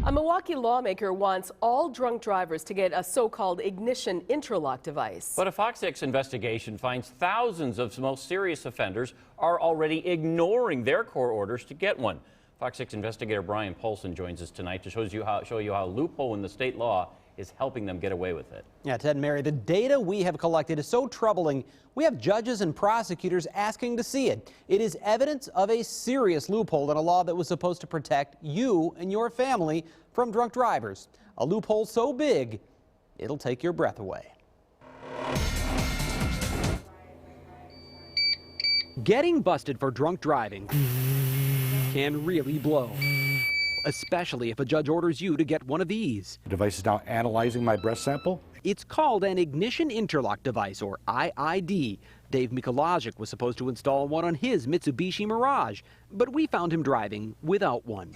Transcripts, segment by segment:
A Milwaukee lawmaker wants all drunk drivers to get a so-called ignition interlock device. But a FOX6 investigation finds thousands of most serious offenders are already ignoring their court orders to get one. FOX6 investigator Brian Polson joins us tonight to show you how a loophole in the state law is helping them get away with it. Yeah, Ted and Mary, the data we have collected is so troubling, we have judges and prosecutors asking to see it. It is evidence of a serious loophole in a law that was supposed to protect you and your family from drunk drivers. A loophole so big, it'll take your breath away. Getting busted for drunk driving can really blow, especially if a judge orders you to get one of these. The device is now analyzing my breath sample. It's called an ignition interlock device, or IID. Dave Mikolajic was supposed to install one on his Mitsubishi Mirage, but we found him driving without one.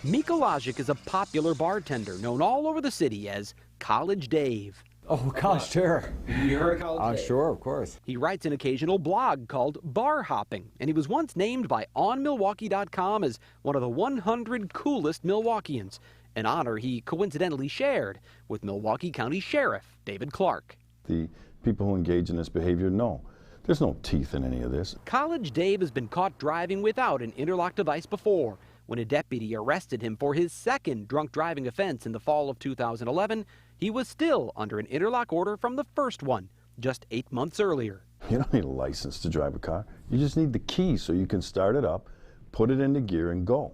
Mikolajic is a popular bartender known all over the city as College Dave. Oh gosh, sure. You heard of College Dave? Sure, of course. He writes an occasional blog called Bar Hopping, and he was once named by OnMilwaukee.com as one of the 100 coolest Milwaukeeans, an honor he coincidentally shared with Milwaukee County Sheriff David Clark. The people who engage in this behavior know there's no teeth in any of this. College Dave has been caught driving without an interlock device before. When a deputy arrested him for his second drunk driving offense in the fall of 2011, he was still under an interlock order from the first one, just 8 months earlier. You don't need a license to drive a car. You just need the key so you can start it up, put it into gear, and go.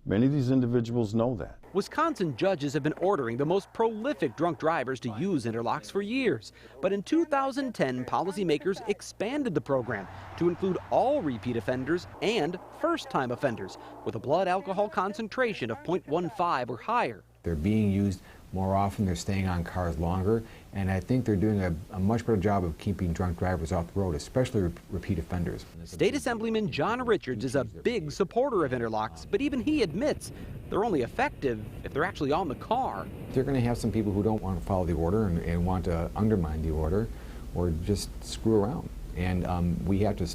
Many of these individuals know that. Wisconsin judges have been ordering the most prolific drunk drivers to use interlocks for years. But in 2010, policymakers expanded the program to include all repeat offenders and first-time offenders with a blood alcohol concentration of 0.15 or higher. They're being used more often, they're staying on cars longer, and I think they're doing a much better job of keeping drunk drivers off the road, especially repeat offenders. State Assemblyman John Richards is a big supporter of interlocks, but even he admits they're only effective if they're actually on the car. They're going to have some people who don't want to follow the order and want to undermine the order or just screw around. And we have to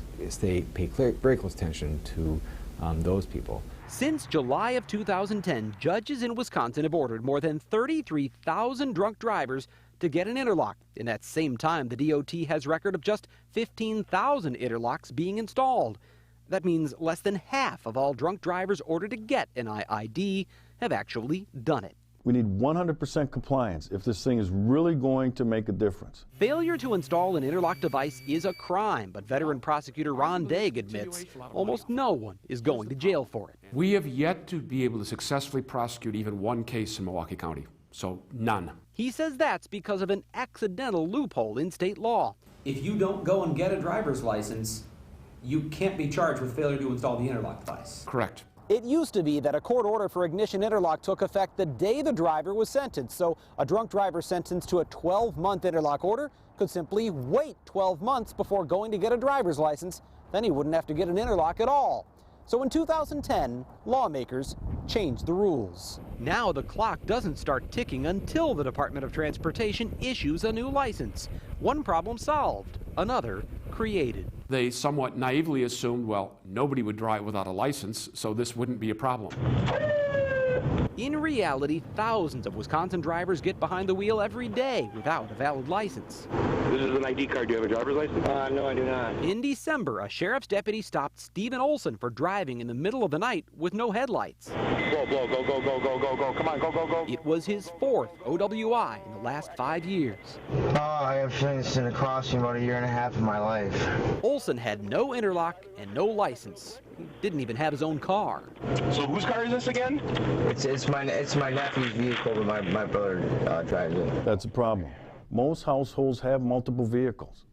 pay very close attention to those people. Since July of 2010, judges in Wisconsin have ordered more than 33,000 drunk drivers to get an interlock. In that same time, the DOT has record of just 15,000 interlocks being installed. That means less than half of all drunk drivers ordered to get an IID have actually done it. We need 100% compliance if this thing is really going to make a difference. Failure to install an interlock device is a crime, but veteran prosecutor Ron Daig admits almost no one is going to jail for it. We have yet to be able to successfully prosecute even one case in Milwaukee County, so none. He says that's because of an accidental loophole in state law. If you don't go and get a driver's license, you can't be charged with failure to install the interlock device. Correct. It used to be that a court order for ignition interlock took effect the day the driver was sentenced. So a drunk driver sentenced to a 12-month interlock order could simply wait 12 months before going to get a driver's license. Then he wouldn't have to get an interlock at all. So in 2010, lawmakers changed the rules. Now the clock doesn't start ticking until the Department of Transportation issues a new license. One problem solved, another created. They somewhat naively assumed, well, nobody would drive without a license, so this wouldn't be a problem. In reality, thousands of Wisconsin drivers get behind the wheel every day without a valid license. This is an ID card. Do you have a driver's license? No, I do not. In December, a sheriff's deputy stopped Stephen Olson for driving in the middle of the night with no headlights. Whoa, go, go, go, go, go, go, go. Come on, go, go, go. It was his fourth OWI in the last 5 years. I have finished in a crossing about 1.5 years of my life. Olson had no interlock and no license. He didn't even have his own car. So whose car is this again? It's my nephew's vehicle, but my brother drives it. That's a problem. Most households have multiple vehicles.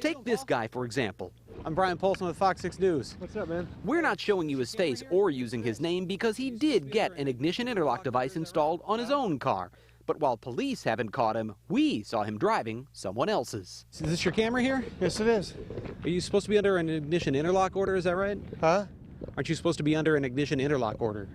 Take this guy, for example. I'm Brian Polson with Fox 6 News. What's up, man? We're not showing you his face or using his name because he did get an ignition interlock device installed on his own car. But while police haven't caught him, we saw him driving someone else's. Is this your camera here? Yes, it is. Are you supposed to be under an ignition interlock order, is that right? Huh? Aren't you supposed to be under an ignition interlock order?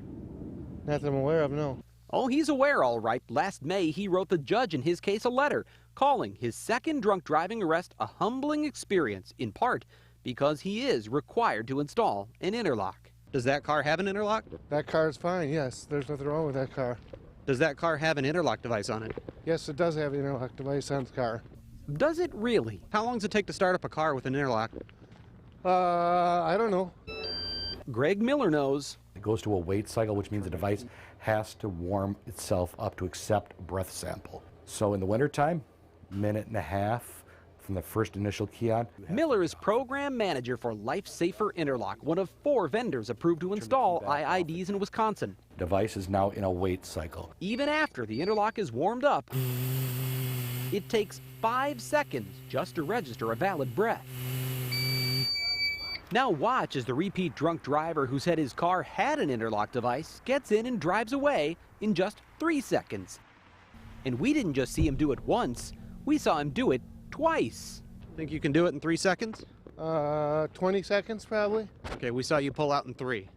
Not that I'm aware of, no. Oh, he's aware, all right. Last May, he wrote the judge in his case a letter calling his second drunk driving arrest a humbling experience, in part because he is required to install an interlock. Does that car have an interlock? That car is fine, yes. There's nothing wrong with that car. Does that car have an interlock device on it? Yes, it does have an interlock device on the car. Does it really? How long does it take to start up a car with an interlock? I don't know. Greg Miller knows. It goes to a wait cycle, which means the device has to warm itself up to accept a breath sample. So in the wintertime, minute and a half from the first initial key on. Miller is program manager for Life Safer Interlock, one of 4 vendors approved to install IIDs in Wisconsin. Device is now in a wait cycle. Even after the interlock is warmed up, it takes 5 seconds just to register a valid breath. Now watch as the repeat drunk driver who said his car had an interlock device gets in and drives away in just 3 seconds. And we didn't just see him do it once, we saw him do it twice. Think you can do it in 3 seconds? 20 seconds probably. Okay, we saw you pull out in 3.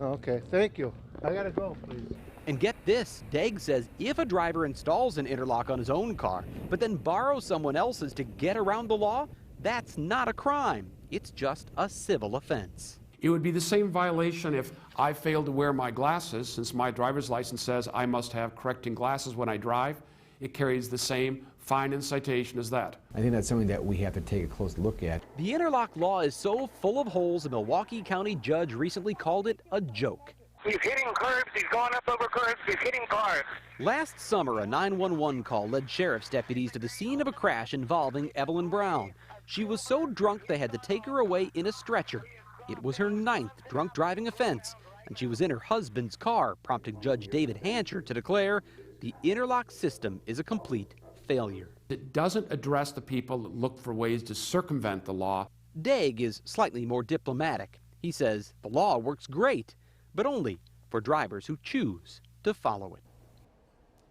Okay, thank you. I gotta go, please. And get this, Degg says if a driver installs an interlock on his own car, but then borrows someone else's to get around the law, that's not a crime. It's just a civil offense. It would be the same violation if I failed to wear my glasses, since my driver's license says I must have correcting glasses when I drive. It carries the same fine and citation as that. I think that's something that we have to take a close look at. The interlock law is so full of holes, a Milwaukee County judge recently called it a joke. He's hitting curbs, he's going up over curbs, he's hitting cars. Last summer, a 911 call led sheriff's deputies to the scene of a crash involving Evelyn Brown. She was so drunk they had to take her away in a stretcher. It was her 9th drunk driving offense, and she was in her husband's car, prompting Judge David Hancher to declare the interlock system is a complete failure. It doesn't address the people that look for ways to circumvent the law. Degg is slightly more diplomatic. He says the law works great, but only for drivers who choose to follow it.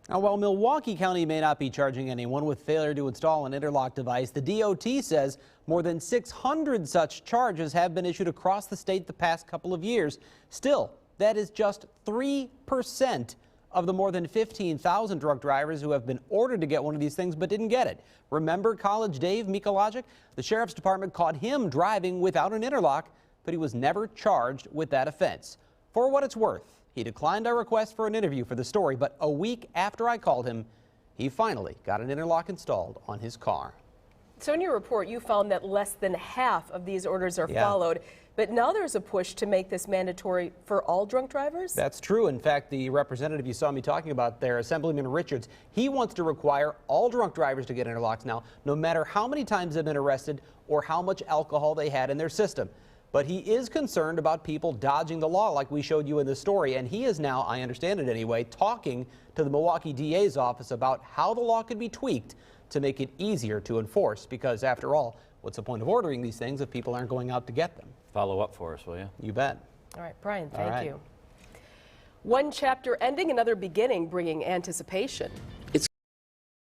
Now, while Milwaukee County may not be charging anyone with failure to install an interlock device, the DOT says more than 600 such charges have been issued across the state the past couple of years. Still, that is just 3% of the more than 15,000 drunk drivers who have been ordered to get one of these things but didn't get it. Remember College Dave Mikologic? The sheriff's department caught him driving without an interlock, but he was never charged with that offense. For what it's worth, he declined our request for an interview for the story, but a week after I called him, he finally got an interlock installed on his car. So in your report, you found that less than half of these orders are followed, but now there's a push to make this mandatory for all drunk drivers? That's true. In fact, the representative you saw me talking about there, Assemblyman Richards, he wants to require all drunk drivers to get interlocks now, no matter how many times they've been arrested or how much alcohol they had in their system. But he is concerned about people dodging the law like we showed you in the story, and he is now, I understand it anyway, talking to the Milwaukee DA's office about how the law could be tweaked to make it easier to enforce, because after all, what's the point of ordering these things if people aren't going out to get them? Follow up for us, will you? You bet. All right, Brian, thank you. One chapter ending, another beginning, bringing anticipation.